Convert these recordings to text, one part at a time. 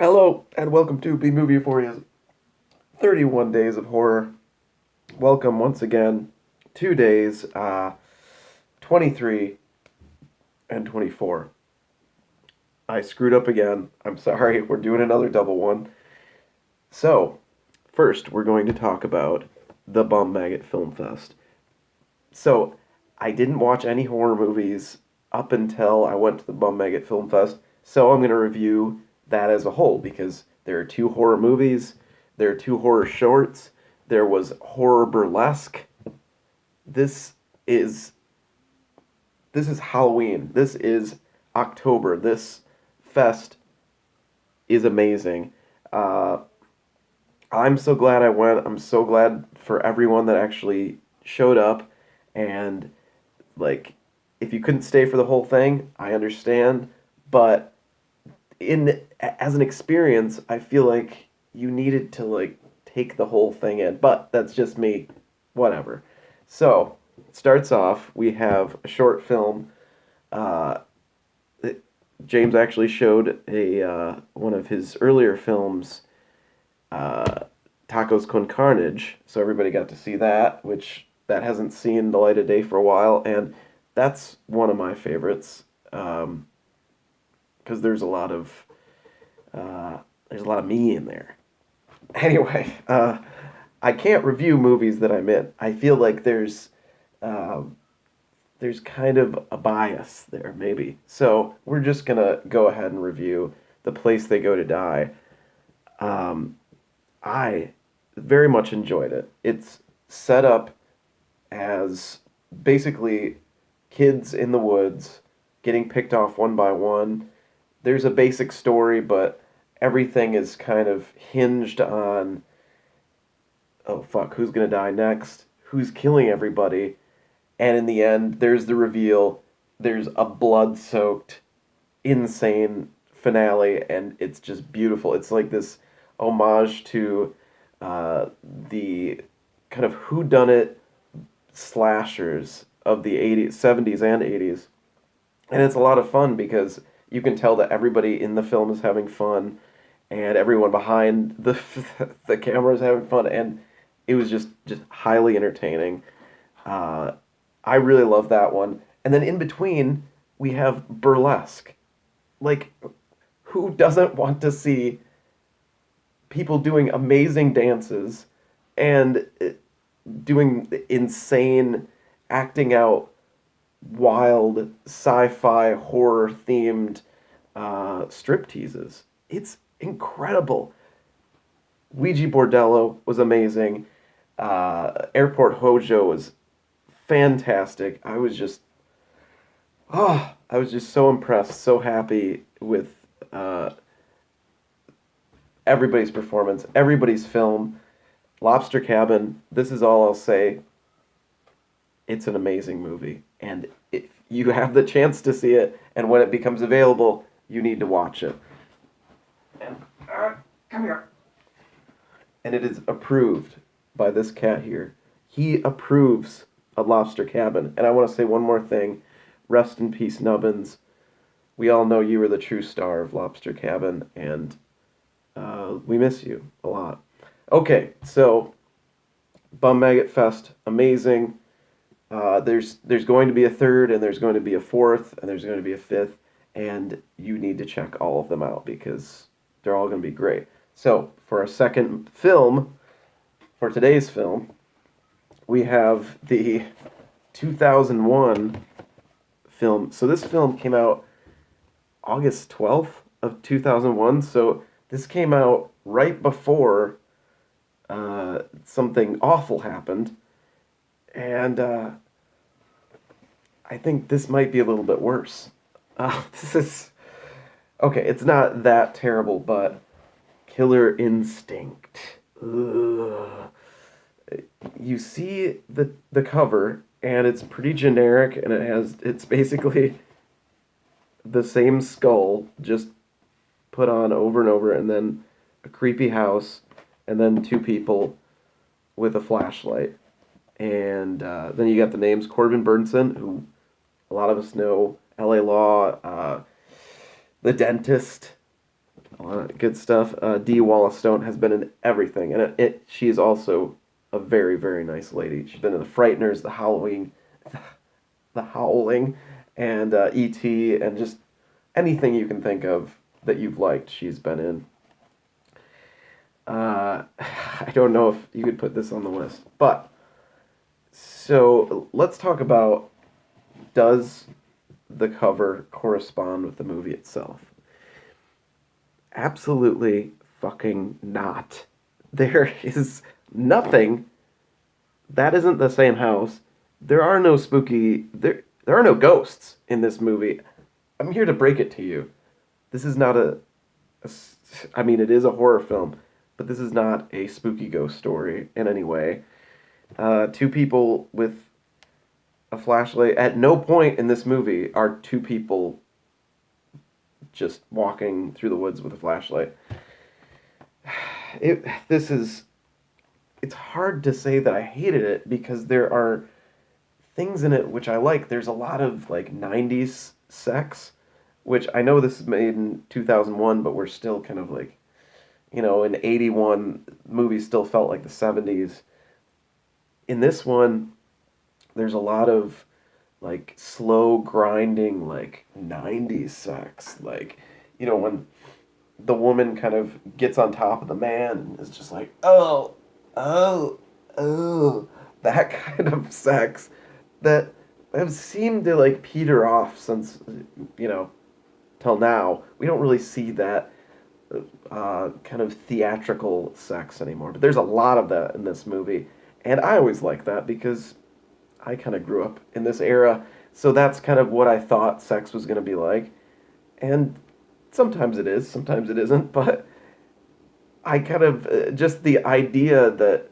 Hello, and welcome to B Movie Euphoria's 31 Days of Horror. Welcome once again. 2 days, 23 and 24. I screwed up again. I'm sorry. We're doing another double one. So, first, we're going to talk about the Bum Maggot Film Fest. So, I didn't watch any horror movies up until I went to the Bum Maggot Film Fest. So, I'm going to review that as a whole because there are two horror movies, there are two horror shorts, there was horror burlesque. This is this is Halloween. This is October. This fest is amazing. Uh, I'm so glad I went. I'm so glad for everyone that actually showed up. And, like, if you couldn't stay for the whole thing, I understand. But in as an experience, I feel like you needed to, like, take the whole thing in. But that's just me. Whatever. So, it starts off. We have a short film. Uh, James actually showed a one of his earlier films, uh, Tacos con Carnage, so everybody got to see that, which that hasn't seen the light of day for a while, and that's one of my favorites because there's a lot of me in there. Anyway, I can't review movies that I'm in. I feel like um, there's kind of a bias there, maybe. So we're just gonna go ahead and review The Place They Go to Die. Um, I very much enjoyed it. It's set up as basically kids in the woods getting picked off one by one. There's a basic story, but everything is kind of hinged on, oh fuck, who's gonna die next? Who's killing everybody? And in the end, there's the reveal. There's a blood soaked, insane finale, and it's just beautiful. It's like this homage to the kind of whodunit slashers of the 80s, 70s, and 80s. And it's a lot of fun because you can tell that everybody in the film is having fun and everyone behind the camera is having fun, and it was just highly entertaining. Uh, I really love that one. And then in between, we have burlesque. Like, who doesn't want to see people doing amazing dances and doing insane, acting out wild sci-fi horror themed strip teases? It's incredible. Ouija Bordello was amazing. Airport Hojo was fantastic. I was just so impressed, so happy with uh, everybody's performance, everybody's film. Lobster Cabin, this is all I'll say. It's an amazing movie. And if you have the chance to see it, and when it becomes available, you need to watch it. And, come here. And it is approved by this cat here. He approves of Lobster Cabin. And I want to say one more thing. Rest in peace, Nubbins. We all know you were the true star of Lobster Cabin, and we miss you a lot. Okay, so Bum Maggot Fest, amazing. There's going to be a third, and there's going to be a fourth, and there's going to be a fifth, and you need to check all of them out because they're all going to be great. So for our second film, for today's film, we have the 2001 film. So this film came out August 12th of 2001. So this came out right before something awful happened. And I think this might be a little bit worse. This is... Okay, it's not that terrible, but Killer Instinct. Ugh. You see the cover, and it's pretty generic, and it's basically the same skull, just put on over and over, and then a creepy house, and then two people with a flashlight. And then you got the names Corbin Burnson, who a lot of us know, L.A. Law, The Dentist, A lot of good stuff. Dee Wallace Stone has been in everything, and she is also a very, very nice lady. She's been in The Frighteners, The Howling, and E.T., and just anything you can think of that you've liked, she's been in. I don't know if you could put this on the list, but so let's talk about, does the cover correspond with the movie itself? Absolutely fucking not. There is nothing. That isn't the same house. There are no spooky. There are no ghosts in this movie. I'm here to break it to you. This is not I mean, it is a horror film, but this is not a spooky ghost story in any way. Two people with a flashlight. At no point in this movie are two people just walking through the woods with a flashlight. It's hard to say that I hated it because there are things in it which I like. There's a lot of like 90s sex, which I know this is made in 2001, but we're still kind of like, in 81, movies still felt like the 70s. In this one, there's a lot of like slow grinding like 90s sex, like when the woman kind of gets on top of the man and is just like, oh, oh, oh, that kind of sex that have seemed to like peter off since till now. We don't really see that kind of theatrical sex anymore, but there's a lot of that in this movie, and I always like that because I kind of grew up in this era, so that's kind of what I thought sex was going to be like. And sometimes it is, sometimes it isn't, but I kind of, just the idea that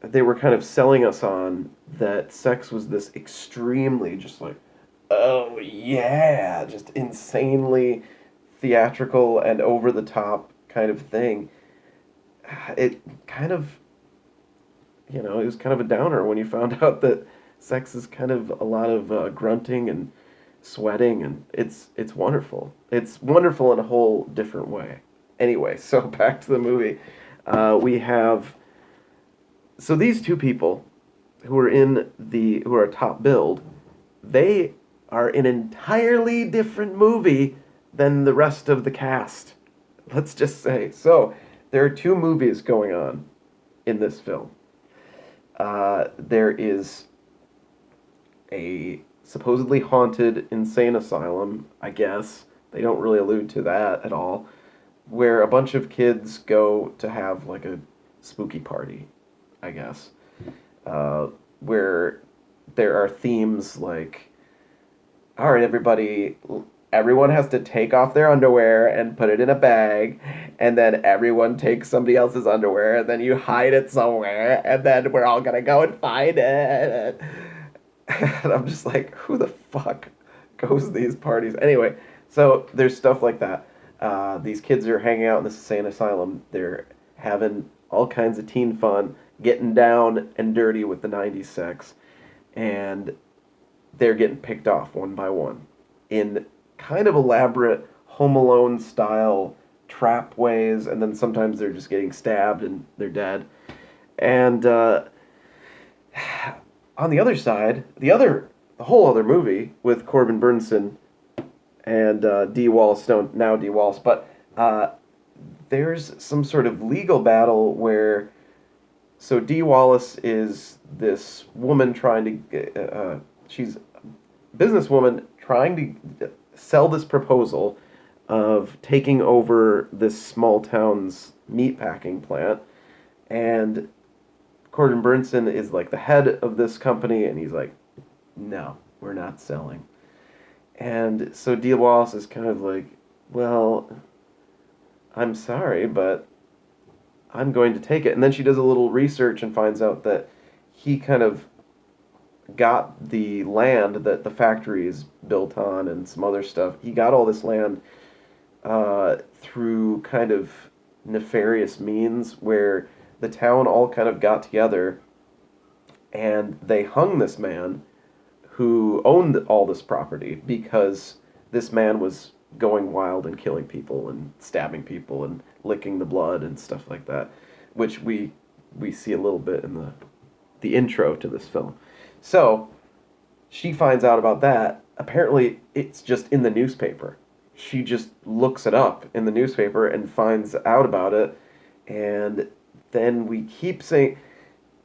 they were kind of selling us on, that sex was this extremely just like, oh yeah, just insanely theatrical and over the top kind of thing. It kind of, it was kind of a downer when you found out that sex is kind of a lot of grunting and sweating, and it's wonderful. It's wonderful in a whole different way. Anyway, so back to the movie. We have, so these two people who are top billed, they are an entirely different movie than the rest of the cast. Let's just say. So there are two movies going on in this film. There is a supposedly haunted insane asylum, I guess. They don't really allude to that at all, where a bunch of kids go to have like a spooky party, I guess. Where there are themes like, all right, everyone has to take off their underwear and put it in a bag, and then everyone takes somebody else's underwear, and then you hide it somewhere, and then we're all gonna go and find it. And I'm just like, who the fuck goes to these parties? Anyway, so there's stuff like that. These kids are hanging out in this insane asylum. They're having all kinds of teen fun, getting down and dirty with the 90s sex, and they're getting picked off one by one in kind of elaborate Home Alone style trap ways, and then sometimes they're just getting stabbed and they're dead. And on the other side, the whole other movie with Corbin Burnson and Dee Wallace Stone, now Dee Wallace, but there's some sort of legal battle where, so Dee Wallace is this woman trying to, she's a businesswoman trying to sell this proposal of taking over this small town's meatpacking plant, and Corbin Burnson is like the head of this company, and he's like, no, we're not selling. And so Dee Wallace is kind of like, well, I'm sorry, but I'm going to take it. And then she does a little research and finds out that he kind of got the land that the factory is built on and some other stuff. He got all this land through kind of nefarious means, where the town all kind of got together and they hung this man who owned all this property, because this man was going wild and killing people and stabbing people and licking the blood and stuff like that, which we see a little bit in the intro to this film. So she finds out about that. Apparently, it's just in the newspaper. She just looks it up in the newspaper and finds out about it, and then we keep seeing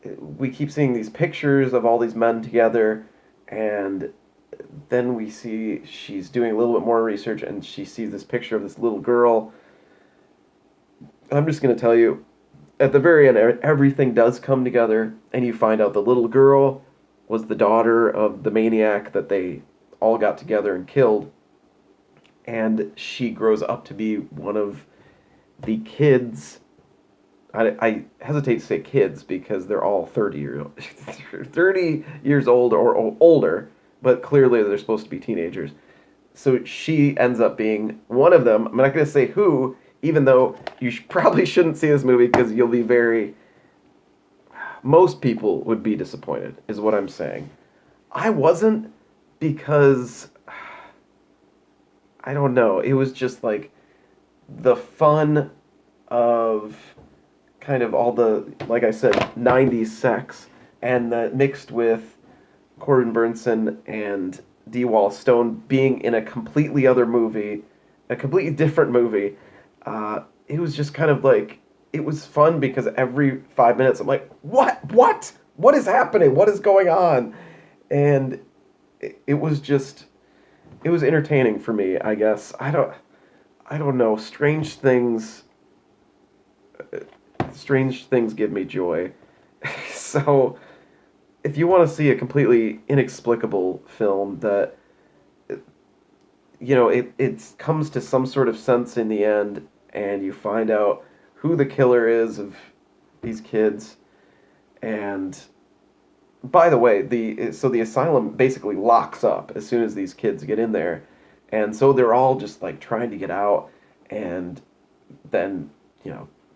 these pictures of all these men together, and then we see she's doing a little bit more research, and she sees this picture of this little girl. I'm just going to tell you, at the very end, everything does come together, and you find out the little girl was the daughter of the maniac that they all got together and killed, and she grows up to be one of the kids. I hesitate to say kids because they're all 30 years old or older, but clearly they're supposed to be teenagers. So she ends up being one of them. I'm not going to say who, even though you probably shouldn't see this movie because you'll be most people would be disappointed, is what I'm saying. I wasn't, because I don't know. It was just like the fun of kind of all the, like I said, 90s sex, and mixed with Corbin Burnson and D. Wallace Stone being in a completely other movie, a completely different movie. It was just kind of like, it was fun because every 5 minutes I'm like, what is happening? What is going on? And it was entertaining for me, I guess. I don't know. Strange things give me joy. So if you want to see a completely inexplicable film that, it comes to some sort of sense in the end, and you find out who the killer is of these kids. And by the way, the asylum basically locks up as soon as these kids get in there, and so they're all just like trying to get out, and then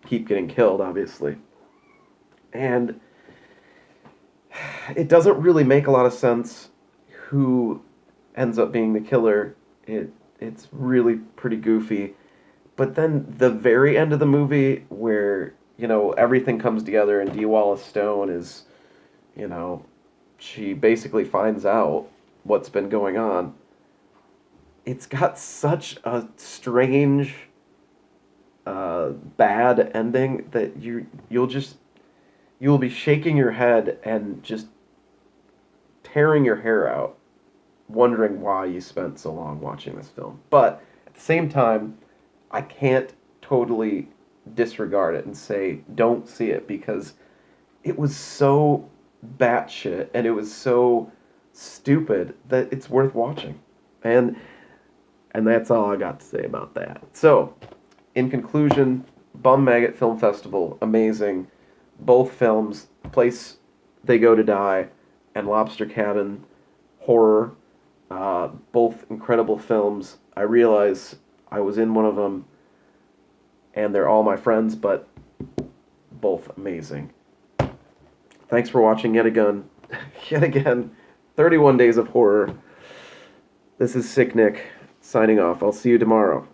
keep getting killed, obviously. And it doesn't really make a lot of sense who ends up being the killer. It's really pretty goofy. But then the very end of the movie, where everything comes together, and Dee Wallace Stone is, she basically finds out what's been going on. It's got such a strange, bad ending that you'll be shaking your head and just tearing your hair out, wondering why you spent so long watching this film. But at the same time, I can't totally disregard it and say don't see it, because it was so batshit and it was so stupid that it's worth watching. And that's all I got to say about that. So, in conclusion, Bum Maggot Film Festival, amazing. Both films, Place They Go to Die and Lobster Cabin, horror, both incredible films. I realize I was in one of them, and they're all my friends, but both amazing. Thanks for watching yet again. 31 Days of Horror. This is Sick Nick, signing off. I'll see you tomorrow.